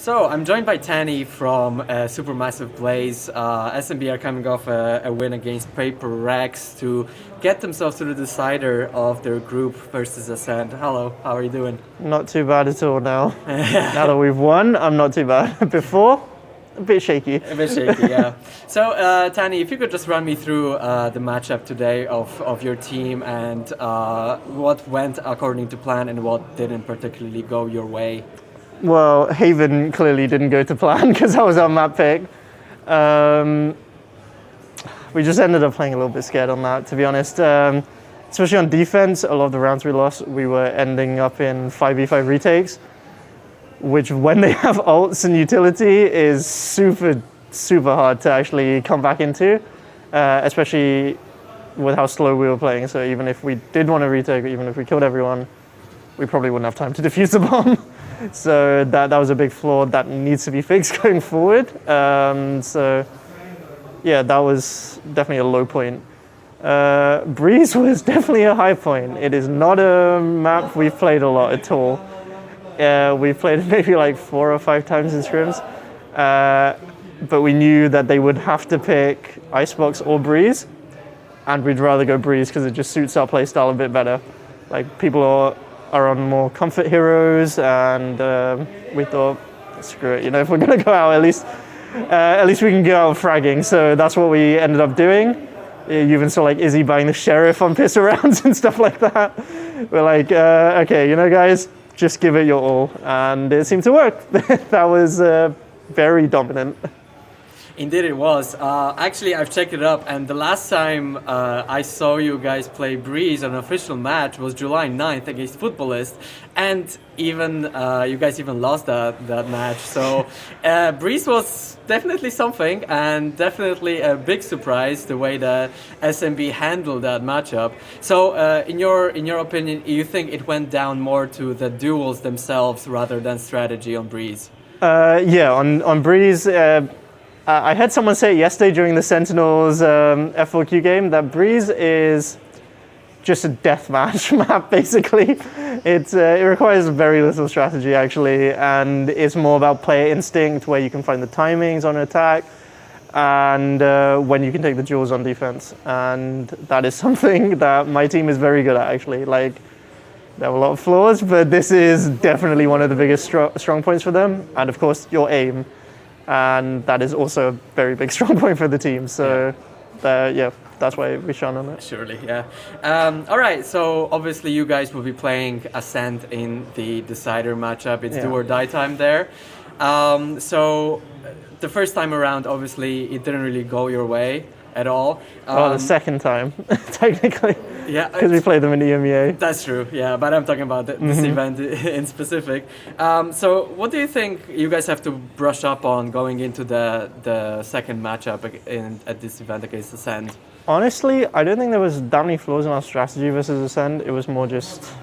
So I'm joined by Tani from SuperMassive Blaze. SMB are coming off a win against Paper Rex to get themselves to the decider of their group versus Ascent. Hello, how are you doing? Not too bad at all now. Now that we've won, I'm not too bad. Before, a bit shaky. A bit shaky, yeah. So Tani, if you could just run me through the matchup today of your team and what went according to plan and what didn't particularly go your way. Well, Haven clearly didn't go to plan because that was our map pick. We just ended up playing a little bit scared on that, to be honest. Especially on defense, a lot of the rounds we lost, we were ending up in 5v5 retakes, which when they have ults and utility is super hard to actually come back into, especially with how slow we were playing. So even if we did want to retake, even if we killed everyone, we probably wouldn't have time to defuse the bomb. So that was a big flaw that needs to be fixed going forward. So yeah, that was definitely a low point. Breeze was definitely a high point. It is not a map we've played a lot at all. We've played it maybe like 4 or 5 times in scrims. But we knew that they would have to pick Icebox or Breeze. And we'd rather go Breeze because it just suits our playstyle a bit better. Like people are on more comfort heroes, and we thought, screw it, if we're gonna go out, at least we can go out fragging. So that's what we ended up doing. You even saw like Izzy buying the sheriff on piss arounds and stuff like that. We're like, okay, guys, just give it your all, and it seemed to work. That was very dominant. Indeed it was. Actually, I've checked it up, and the last time I saw you guys play Breeze on an official match was July 9th against Footballist, and even you guys even lost that match. So Breeze was definitely something, and definitely a big surprise the way that SMB handled that matchup. So in your opinion, you think it went down more to the duels themselves rather than strategy on Breeze? Yeah, on Breeze. I heard someone say yesterday during the Sentinels F4Q game that Breeze is just a deathmatch map, basically. It requires very little strategy, actually, and it's more about player instinct, where you can find the timings on attack, and when you can take the duels on defense. And that is something that my team is very good at, actually. Like, there are a lot of flaws, but this is definitely one of the biggest strong points for them. And of course, your aim. And that is also a very big strong point for the team. So, yeah, that's why we shone on it. Surely, yeah. All right, so obviously you guys will be playing Ascent in the decider matchup. It's do or die time there. So the first time around, obviously, it didn't really go your way at all. The second time, technically. Yeah, because we played them in EMEA. That's true, yeah, but I'm talking about this event in specific. So what do you think you guys have to brush up on going into the second matchup at this event against Ascent? Honestly, I don't think there was that many flaws in our strategy versus Ascent. It was more just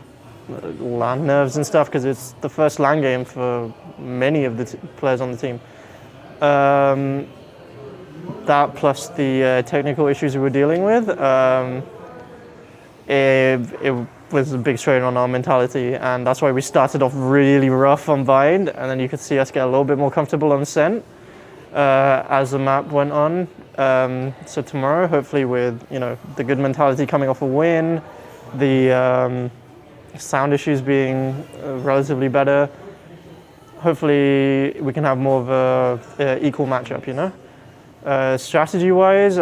land nerves and stuff, because it's the first LAN game for many of the players on the team. That plus the technical issues we were dealing with, it was a big strain on our mentality, and that's why we started off really rough on Bind, and then you could see us get a little bit more comfortable on Ascent as the map went on. So tomorrow, hopefully with the good mentality coming off a win, the sound issues being relatively better, hopefully we can have more of a equal matchup, Strategy-wise,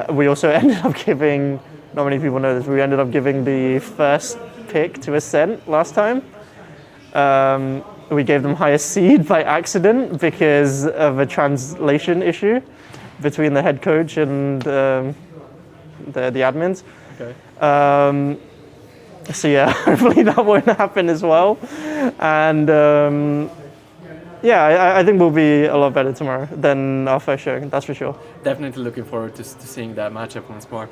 we also ended up giving, not many people know this, we ended up giving the first pick to Ascent last time. We gave them highest seed by accident because of a translation issue between the head coach and the admins. Okay. So yeah, hopefully that won't happen as well. And yeah, I think we'll be a lot better tomorrow than our first showing, that's for sure. Definitely looking forward to seeing that matchup once more.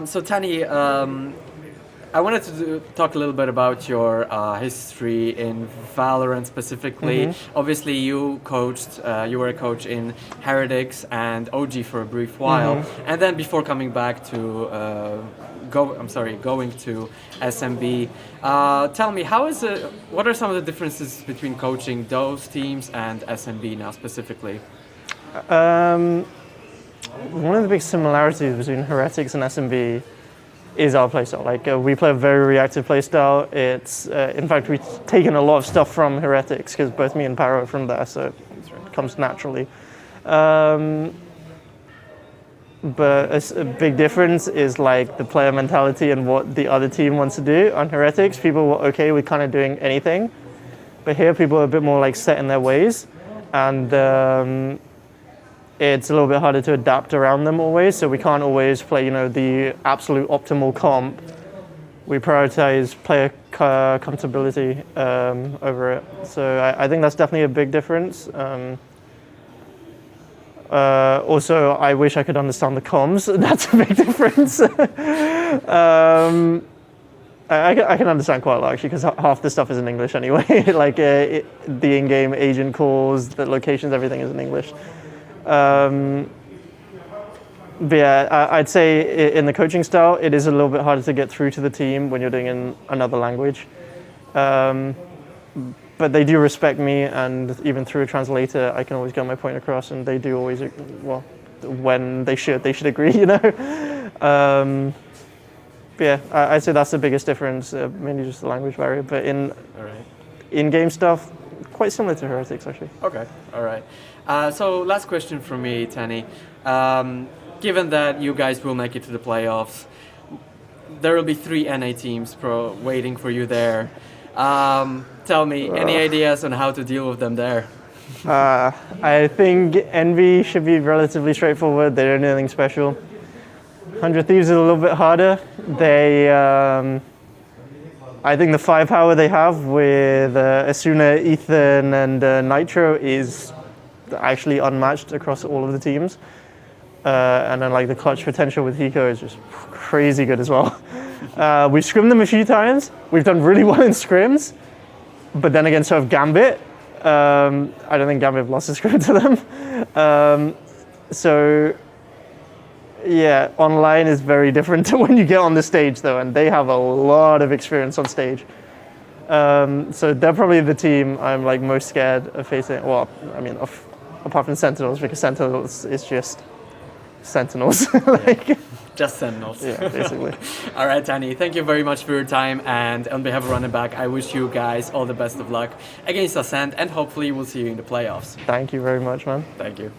So Tani, I wanted to talk a little bit about your history in VALORANT specifically. Obviously, you were a coach in Heretics and OG for a brief while, and then before coming back to going to SMB. Tell me, what are some of the differences between coaching those teams and SMB now specifically? One of the big similarities between Heretics and SMB is our playstyle. Like we play a very reactive playstyle. It's in fact we've taken a lot of stuff from Heretics because both me and Paro are from there, so it comes naturally. But a big difference is like the player mentality and what the other team wants to do. On Heretics, people were okay with kind of doing anything, but here people are a bit more like set in their ways, and it's a little bit harder to adapt around them always. So we can't always play, the absolute optimal comp. We prioritize player comfortability over it. So I think that's definitely a big difference. Also, I wish I could understand the comms. That's a big difference. I can understand quite a lot actually, because half the stuff is in English anyway. Like the in-game agent calls, the locations, everything is in English. But yeah, I'd say in the coaching style, it is a little bit harder to get through to the team when you're doing in another language. But they do respect me, and even through a translator, I can always get my point across, and they do always, well, when they should agree, But yeah, I'd say that's the biggest difference, mainly just the language barrier. But in-game stuff, quite similar to Heretics, actually. Okay, all right. So last question from me, Tani. Given that you guys will make it to the playoffs, there will be 3 NA teams waiting for you there. Tell me, any ideas on how to deal with them there? I think Envy should be relatively straightforward. They don't do anything special. 100 Thieves is a little bit harder. I think the firepower they have with Asuna, Ethan, and Nitro is actually unmatched across all of the teams. And then like the clutch potential with Hiko is just crazy good as well. We've scrimmed them a few times. We've done really well in scrims. But then again, so have Gambit. I don't think Gambit have lost a scrim to them. So yeah, online is very different to when you get on the stage though, and they have a lot of experience on stage. So they're probably the team I'm like most scared of facing. Well, I mean, apart from Sentinels, because Sentinels is just Sentinels. Just Sentinels. Yeah, basically. All right, Tani, thank you very much for your time, and on behalf of Running Back, I wish you guys all the best of luck against Ascent, and hopefully we'll see you in the playoffs. Thank you very much, man. Thank you.